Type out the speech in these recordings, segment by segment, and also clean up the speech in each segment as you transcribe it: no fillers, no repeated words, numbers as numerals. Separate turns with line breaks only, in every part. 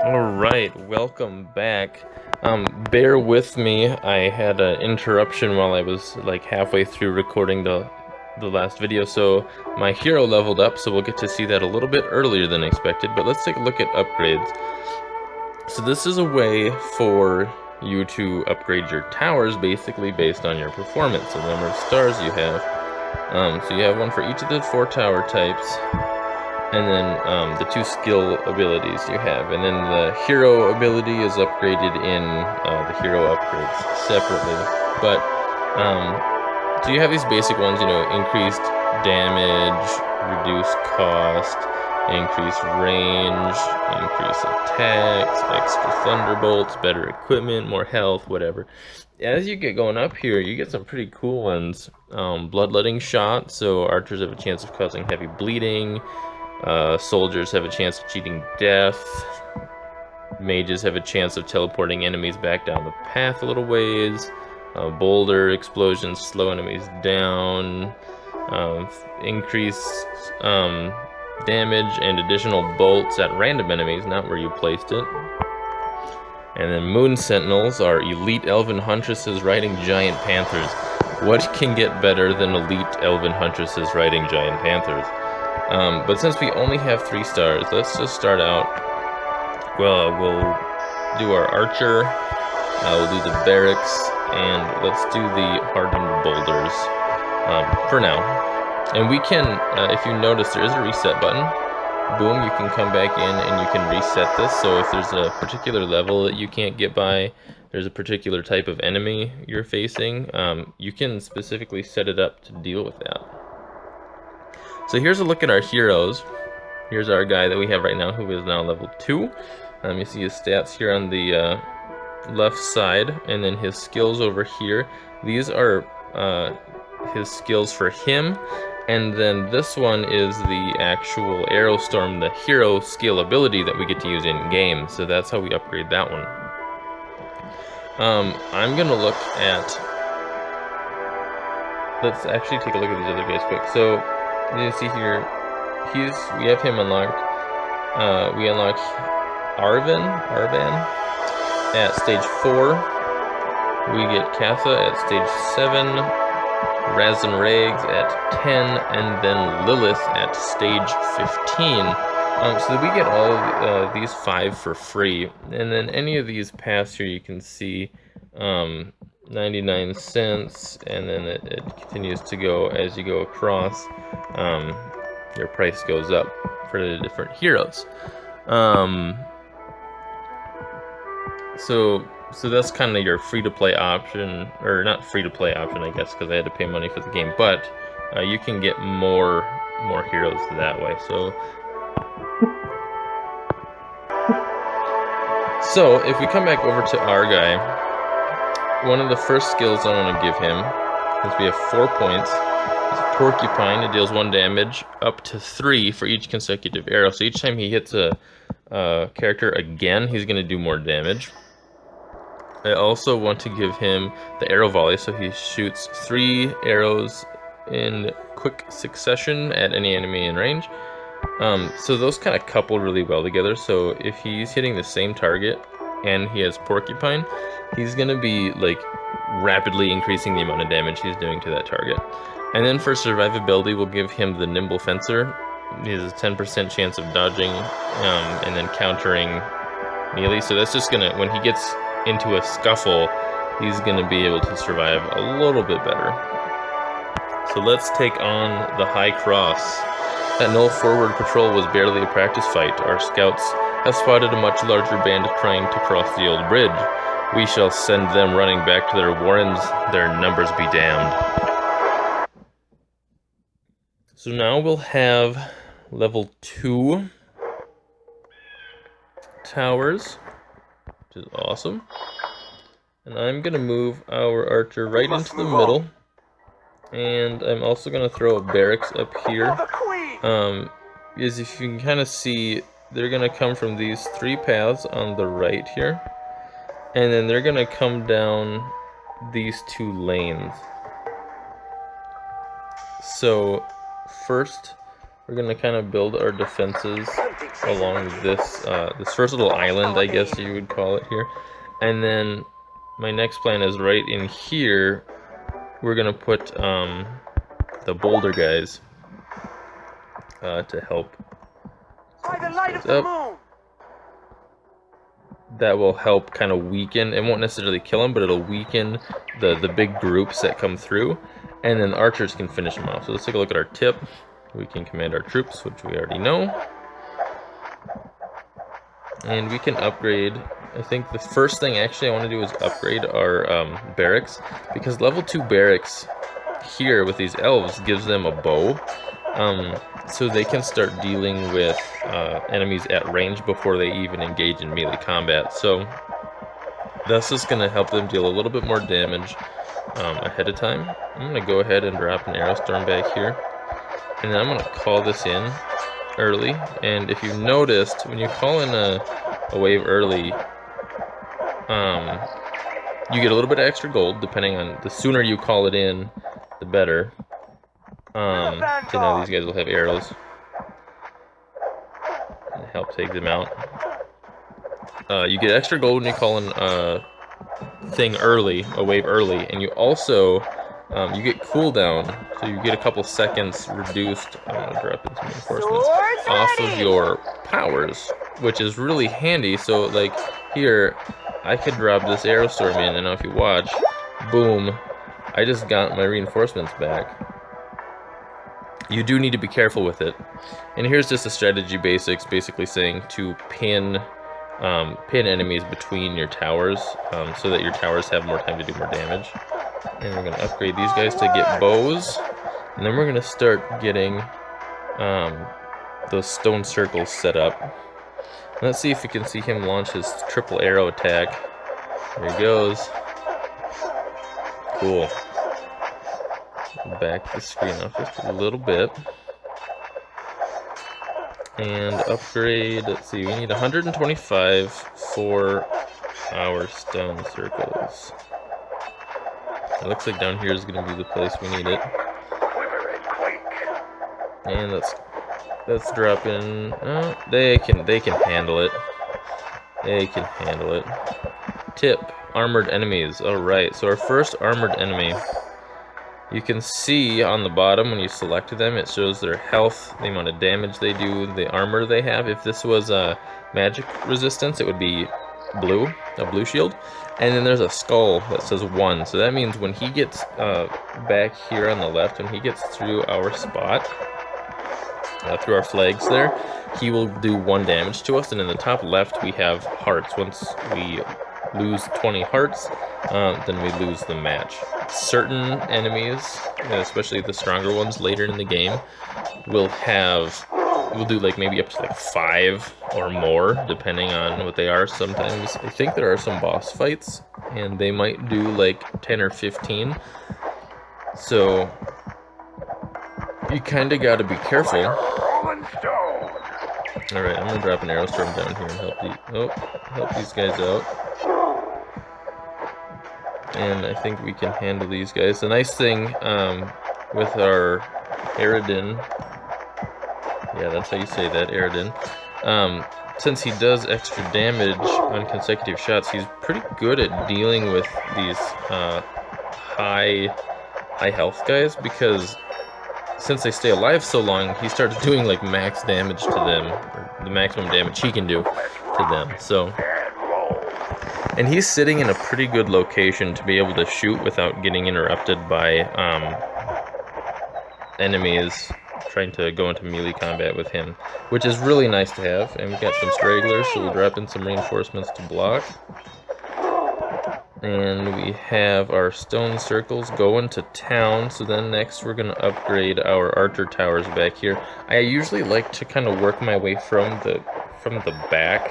Alright, welcome back. Bear with me, I had an interruption while I was like halfway through recording the last video, so my hero leveled up, so we'll get to see that a little bit earlier than expected, but let's take a look at upgrades. So this is a way for you to upgrade your towers basically based on your performance, the number of stars you have. So you have one for each of the 4 tower types, and then the 2 skill abilities you have, and then the hero ability is upgraded in the hero upgrades separately. But so you have these basic ones, you know, increased damage, reduced cost, increased range, increased attacks, extra thunderbolts, better equipment, more health, whatever. As you get going up here, you get some pretty cool ones. Bloodletting shot, so archers have a chance of causing heavy bleeding. Soldiers have a chance of cheating death. Mages have a chance of teleporting enemies back down the path a little ways. Boulder explosions slow enemies down. Increase damage and additional bolts at random enemies, not where you placed it. And then Moon Sentinels are elite elven huntresses riding giant panthers. What can get better than elite elven huntresses riding giant panthers? But since we only have 3 stars, let's just start out. Well, we'll do our archer, we'll do the barracks, and let's do the hardened boulders for now. And we can, if you notice, there is a reset button. Boom, you can come back in and you can reset this. So if there's a particular level that you can't get by, there's a particular type of enemy you're facing, you can specifically set it up to deal with that. So here's a look at our heroes. Here's our guy that we have right now, who is now level 2. You see his stats here on the left side, and then his skills over here. These are his skills for him, and then this one is the actual Arrow Storm, the hero skill ability that we get to use in game. So that's how we upgrade that one. I'm gonna look at. Let's actually take a look at these other guys quick. So you see here, we have him unlocked. We unlock Arvan at stage 4. We get Katha at stage 7, Raz and Rags at 10, and then Lilith at stage 15. So we get all of these 5 for free, and then any of these past here you can see 99 cents, and then it continues to go as you go across. Your price goes up for the different heroes. So that's kind of your free-to-play option, or not free-to-play option, I guess, because I had to pay money for the game. But you can get more heroes that way. So if we come back over to our guy, one of the first skills I want to give him is we have 4 points. It's a Porcupine. It deals 1 damage, up to 3 for each consecutive arrow. So each time he hits a character again, he's going to do more damage. I also want to give him the arrow volley, so he shoots 3 arrows in quick succession at any enemy in range. So those kind of couple really well together. So if he's hitting the same target and he has Porcupine, he's gonna be like rapidly increasing the amount of damage he's doing to that target. And then for survivability, we'll give him the Nimble Fencer. He has a 10% chance of dodging and then countering melee. So that's just gonna, when he gets into a scuffle, he's gonna be able to survive a little bit better. So let's take on the High Cross. That Null forward patrol was barely a practice fight. Our scouts have spotted a much larger band trying to cross the old bridge. We shall send them running back to their warrens, their numbers be damned. So now we'll have level 2 towers, which is awesome. And I'm gonna move our archer right into the middle. And I'm also gonna throw a barracks up here. As if you can kind of see, they're gonna come from these 3 paths on the right here. And then they're gonna come down these 2 lanes. So first, we're gonna kind of build our defenses along this this first little island, I guess you would call it here. And then my next plan is right in here. We're gonna put the boulder guys to help.
By the light of the moon.
That will help kind of weaken. It won't necessarily kill them, but it'll weaken the big groups that come through, and then archers can finish them off. So let's take a look at our tip. We can command our troops, which we already know, and we can upgrade. I think the first thing actually I want to do is upgrade our barracks, because level 2 barracks here with these elves gives them a bow, so they can start dealing with enemies at range before they even engage in melee combat. So that's just going to help them deal a little bit more damage ahead of time. I'm going to go ahead and drop an arrow storm back here, and then I'm going to call this in early. And if you've noticed, when you call in a wave early, you get a little bit of extra gold, depending on, the sooner you call it in, the better. So now these guys will have arrows and help take them out. You get extra gold when you call in a thing early, a wave early, and you also you get cooldown, so you get a couple seconds reduced. I'm gonna drop in some reinforcements off of your powers, which is really handy. So like here, I could drop this arrow storm in, and now if you watch, boom, I just got my reinforcements back. You do need to be careful with it. And here's just the strategy basics, basically saying to pin enemies between your towers, so that your towers have more time to do more damage. And we're going to upgrade these guys to get bows, and then we're going to start getting those stone circles set up. Let's see if we can see him launch his triple arrow attack. There he goes. Cool. Back the screen up just a little bit. And upgrade, let's see, we need 125 for our stone circles. It looks like down here is going to be the place we need it. And let's drop in. Oh, they can handle it. They can handle it. Tip: armored enemies. All right. So our first armored enemy. You can see on the bottom when you select them, it shows their health, the amount of damage they do, the armor they have. If this was a magic resistance, it would be blue, a blue shield. And then there's a skull that says 1. So that means when he gets back here on the left, when he gets through our spot, through our flags there, he will do 1 damage to us. And in the top left, we have hearts. Once we lose 20 hearts, then we lose the match. Certain enemies, especially the stronger ones later in the game, will do like maybe up to like 5 or more, depending on what they are. Sometimes I think there are some boss fights, and they might do like 10 or 15. So you kind of got to be careful. All right, I'm gonna drop an arrow storm down here and help these guys out. And I think we can handle these guys. The nice thing with our Aridin, yeah, that's how you say that, Aridin, since he does extra damage on consecutive shots, he's pretty good at dealing with these high health guys, because since they stay alive so long, he starts doing like max damage to them, or the maximum damage he can do to them. So, and he's sitting in a pretty good location to be able to shoot without getting interrupted by enemies trying to go into melee combat with him, which is really nice to have. And we've got some stragglers, so we'll drop in some reinforcements to block. And we have our stone circles going to town. So then next we're going to upgrade our archer towers back here. I usually like to kind of work my way from the back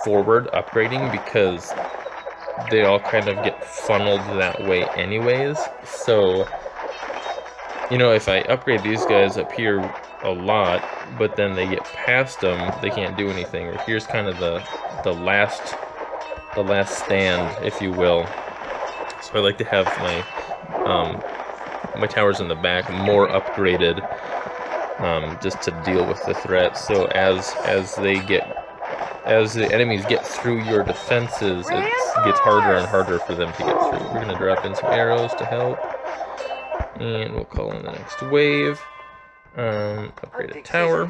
forward upgrading, because they all kind of get funneled that way anyways. So, you know, if I upgrade these guys up here a lot, but then they get past them, they can't do anything. Or here's kind of the last stand, if you will. So I like to have my my towers in the back more upgraded just to deal with the threat. So as the enemies get through your defenses, it gets harder and harder for them to get through. We're gonna drop in some arrows to help, and we'll call in the next wave. Upgrade a tower.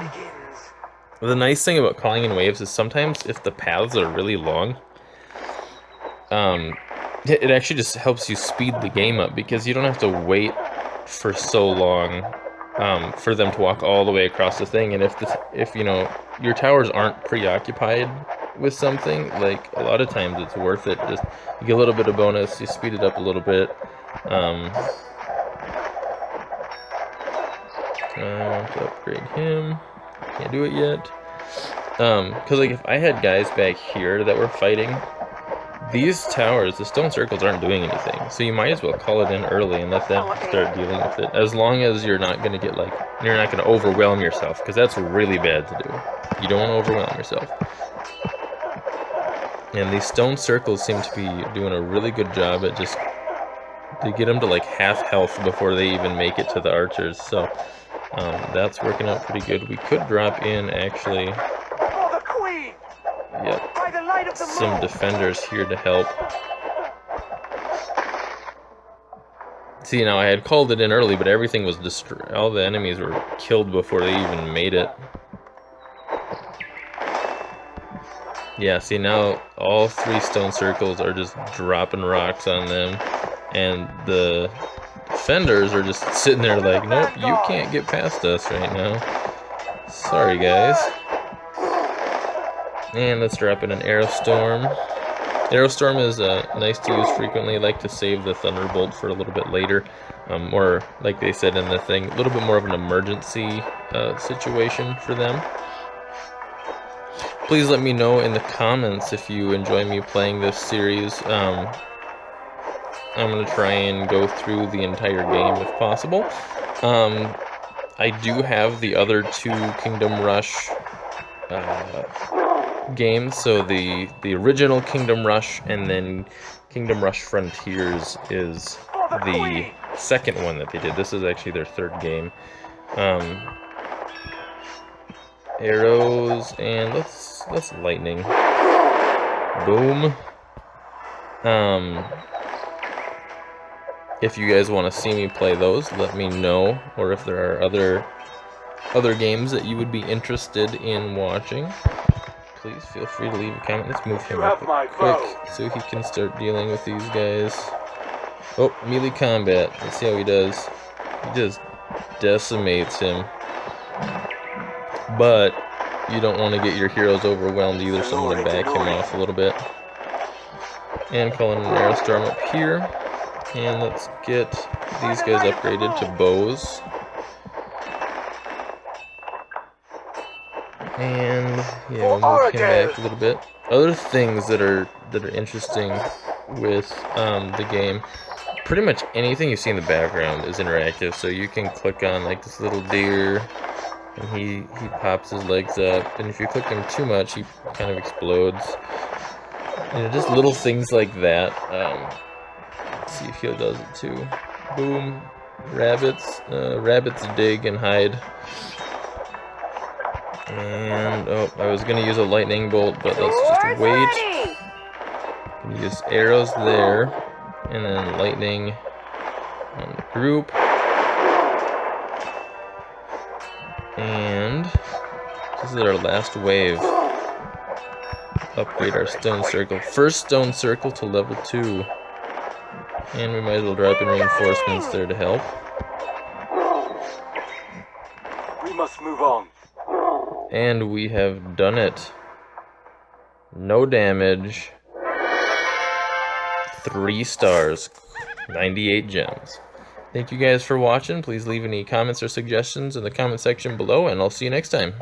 The nice thing about calling in waves is sometimes if the paths are really long, it actually just helps you speed the game up, because you don't have to wait for so long for them to walk all the way across the thing. And if you know your towers aren't preoccupied with something, like a lot of times it's worth it. Just you get a little bit of bonus, you speed it up a little bit. I want to upgrade him. Can't do it yet. Because like if I had guys back here that were fighting, these towers, the stone circles, aren't doing anything. So you might as well call it in early and let them start dealing with it. As long as you're not going to get you're not going to overwhelm yourself, because that's really bad to do. You don't want to overwhelm yourself. And these stone circles seem to be doing a really good job at just to get them to like half health before they even make it to the archers. So that's working out pretty good. We could drop in actually, yep, some defenders here to help. See, now I had called it in early, but everything was destroyed. All the enemies were killed before they even made it. Yeah, see, now all 3 stone circles are just dropping rocks on them, and the defenders are just sitting there like, nope, you can't get past us right now. Sorry, guys. And let's drop in an arrow storm. Arrow storm is nice to use frequently. I like to save the thunderbolt for a little bit later, or like they said in the thing, a little bit more of an emergency situation for them. Please let me know in the comments if you enjoy me playing this series. I'm going to try and go through the entire game if possible. I do have the other 2 Kingdom Rush games, so the original Kingdom Rush and then Kingdom Rush Frontiers is the second one that they did. This is actually their 3rd game. Arrows, and let's lightning. Boom. If you guys want to see me play those, let me know, or if there are other games that you would be interested in watching, please feel free to leave a comment. Let's move him up quick so he can start dealing with these guys. Oh, melee combat. Let's see how he does. He just decimates him. But you don't want to get your heroes overwhelmed either, so I'm going to back him off a little bit. And call in an arrow storm up here. And let's get these guys upgraded to bows. And yeah, we'll move him back a little bit. Other things that are interesting with the game, pretty much anything you see in the background is interactive. So you can click on like this little deer, and he pops his legs up, and if you click him too much, he kind of explodes. You know, just little things like that. Let's see if he does it too. Boom. Rabbits. Rabbits dig and hide. And oh, I was gonna use a lightning bolt, but let's just wait. Use arrows there, and then lightning on the group. And this is our last wave. Upgrade our stone circle. First stone circle to level 2. And we might as well drop in reinforcements there to help.
We must move on.
And we have done it. No damage. 3 stars. 98 gems. Thank you guys for watching. Please leave any comments or suggestions in the comment section below, and I'll see you next time.